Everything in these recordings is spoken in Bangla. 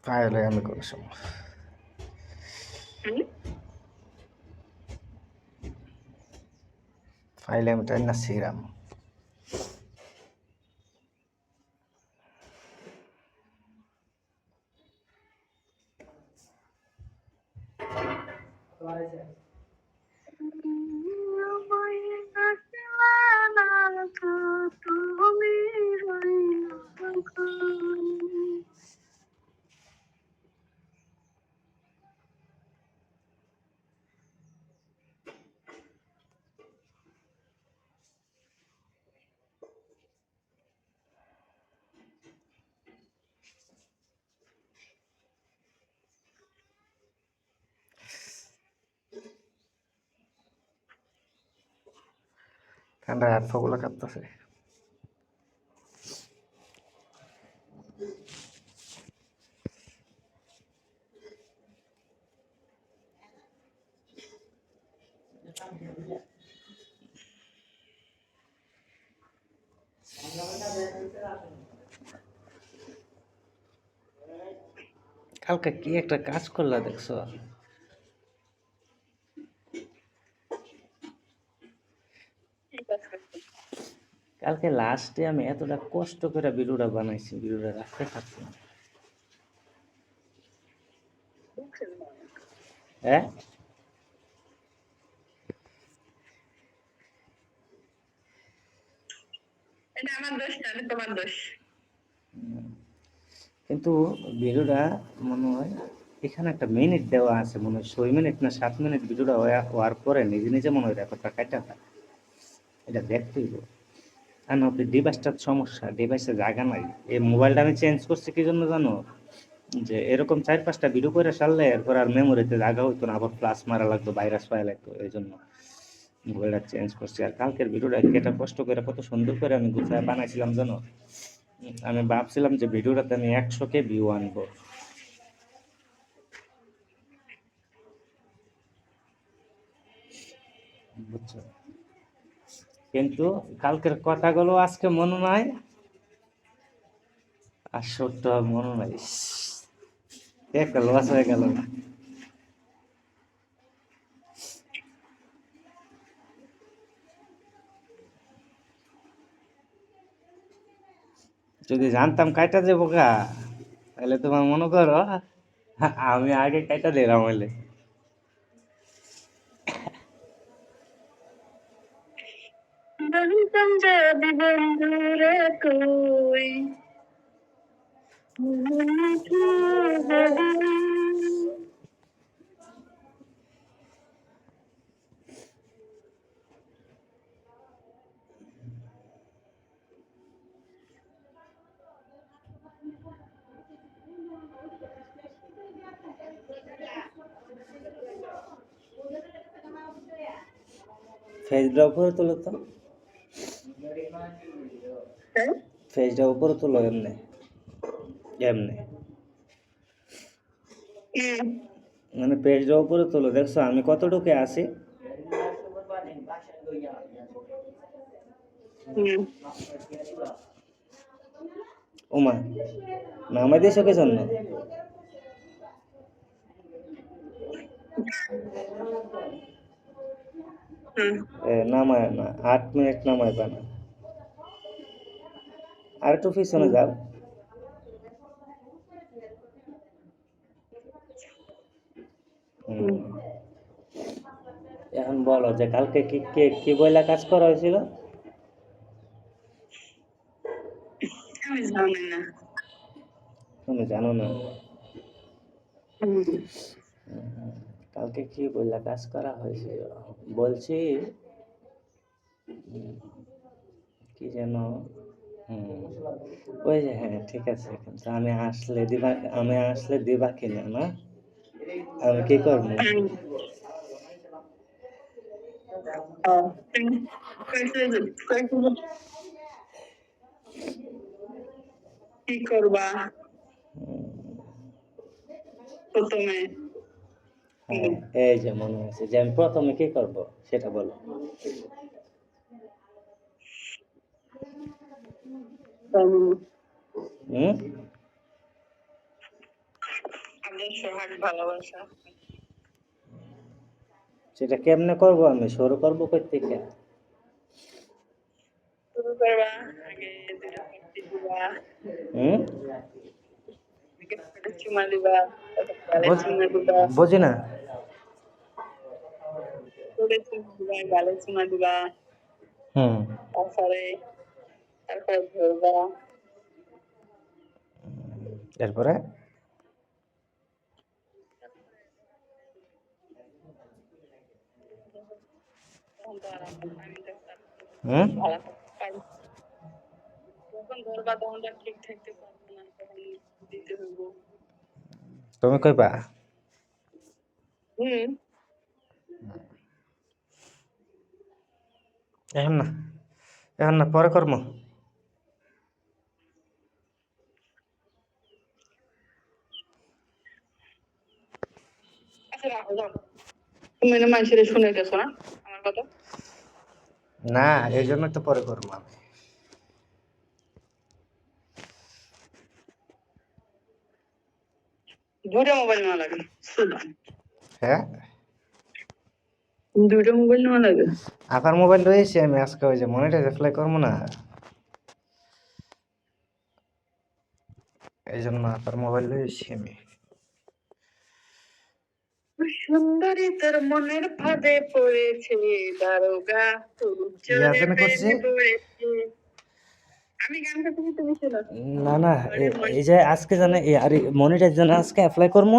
ফাইলে আমি কোনো সময় ফাইলে আমি টাইম না ছিঁড়াম। ঠান্ডায় হাত ফাগুলা কাঁপতেছে। কালকে কি একটা কাজ করলা দেখছো? কালকে লাস্টে আমি এতটা কষ্ট করে ভিডিওটা বানাইছি, ভিডিওটা রাখতে পারছি না। হ্যাঁ, এটা আমার দোষ না, এটা তোমার দোষ। কিন্তু ভিডিওটা মনে হয় এখানে একটা মিনিট দেওয়া আছে, মনে হয় 6 মিনিট না 7 মিনিট ভিডিওটা হওয়ার পরে নিজে নিজে মনে হয় রেকর্ডটা কাটা যায়। এটা দেখতে হইব। আর না ডিভাইসটার সমস্যা, ডিভাইসে জায়গা নাই। এই মোবাইলটা আমি চেঞ্জ করছি কি জন্য জানো? যে এরকম 4-5টা ভিডিও করে সারলে এরপর আর মেমোরিতে জায়গা হইতো না, আবার প্লাস মারা লাগতো, ভাইরাস পাওয়া লাগতো, এই জন্য মোবাইলটা চেঞ্জ করছি। আর কালকের ভিডিওটা কেটে কষ্ট করে কত সুন্দর করে আমি গুছায় বানাইছিলাম জানো? আমি ভাবছিলাম যে ভিডিওটাতে আমি 100K ভিউ আনবো, বুঝছো? কিন্তু কালকের কথাগুলো আজকে মনে নাই, আর সত্য মনে নাই। একটা লস হয়ে গেল না। যদি জানতাম কাইটা যাবো গা, তাহলে তোমার মনে করো আমি আগে কাইটা দিলাম হইলে। বলতাম যদি বন্ধুরে কই ফেসটা উপরে তুলো তো, ফেসটা উপরে তুলো, এমনি এমনি মানে পেজটা উপরে তুলো, দেখছো আমি কতটুকু আছি? ওমা, নামাই দিয়েছো কি জন্য? নামায় না, 8 মিনিট নামাইবা না, আর একটু পিছনে যাও। এখন বলো যে কালকে কি কি কি বইলা কাজ করা হয়েছিল? আমি জানি না। তুমি জানো না? কালকে কি বইলা কাজ করা হয়েছিল বলছি, কি যেন, ওই যে হ্যাঁ ঠিক আছে, কিন্তু আমি আসলে দিবা কিনা না, আমি কি করবো? কি করবা প্রথমে? হ্যাঁ, এই যে মনে হচ্ছে যে আমি প্রথমে কি করব সেটা বলো। হুম, সোহাগ ভালোবাসা সেটা কেমনে করবো, আমি শুরু করবো কই থেকে? শুরু করবা আগে দুটো মিষ্টি দিবা হুম? আগে ঠোঁটে চুমা দিবা তারপর গালে বুঝ- চুমা দিবা বুঝি না। ঠোঁটে চুমা দিবা গালে চুমা দিবা হুম। তারপরে তারপরে ধরবা এরপরে তখন তো আর আমরা টাইমটা হুম, ভালো থাকতে পারবো যখন ধরবা তখন তো আর ঠিক থাকতে পারবো না তখন দিতে হইব তুমি কইবা? হুম এখন না, এখন না, পরে করবো। আচ্ছা রাখো যাও তুমি না মানুষের শুনাইতেছো না আমার কথা না, এই জন্য তো পরে করবো আমি। দুইটা মোবাইল নেওয়া লাগে শুধু হ্যাঁ, দুইটা মোবাইল নেওয়া লাগে আপার মোবাইল রয়েছে, আমি আজকে ওই যে মনিটাইজ অ্যাপ্লাই করবো না, এই জন্য আপার মোবাইল রয়েছি আমি। সুন্দরী তোর মনের ফাঁদে পড়েছে দারোগা তোর ইয়া জোরে যেন করছি। প্রেমে পড়েছে আমি গান করতে তুমি শোনো না না, আরে এই যে আজকে জানে আরে মনিটাইজ যেন আজকে অ্যাপ্লাই করবো,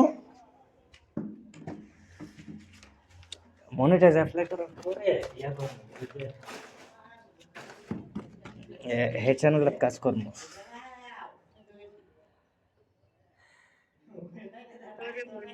মনিটাইজ অ্যাপ্লাই করার পরে ইয়া করবো, হে চ্যানেলের কাজ করবো। মনে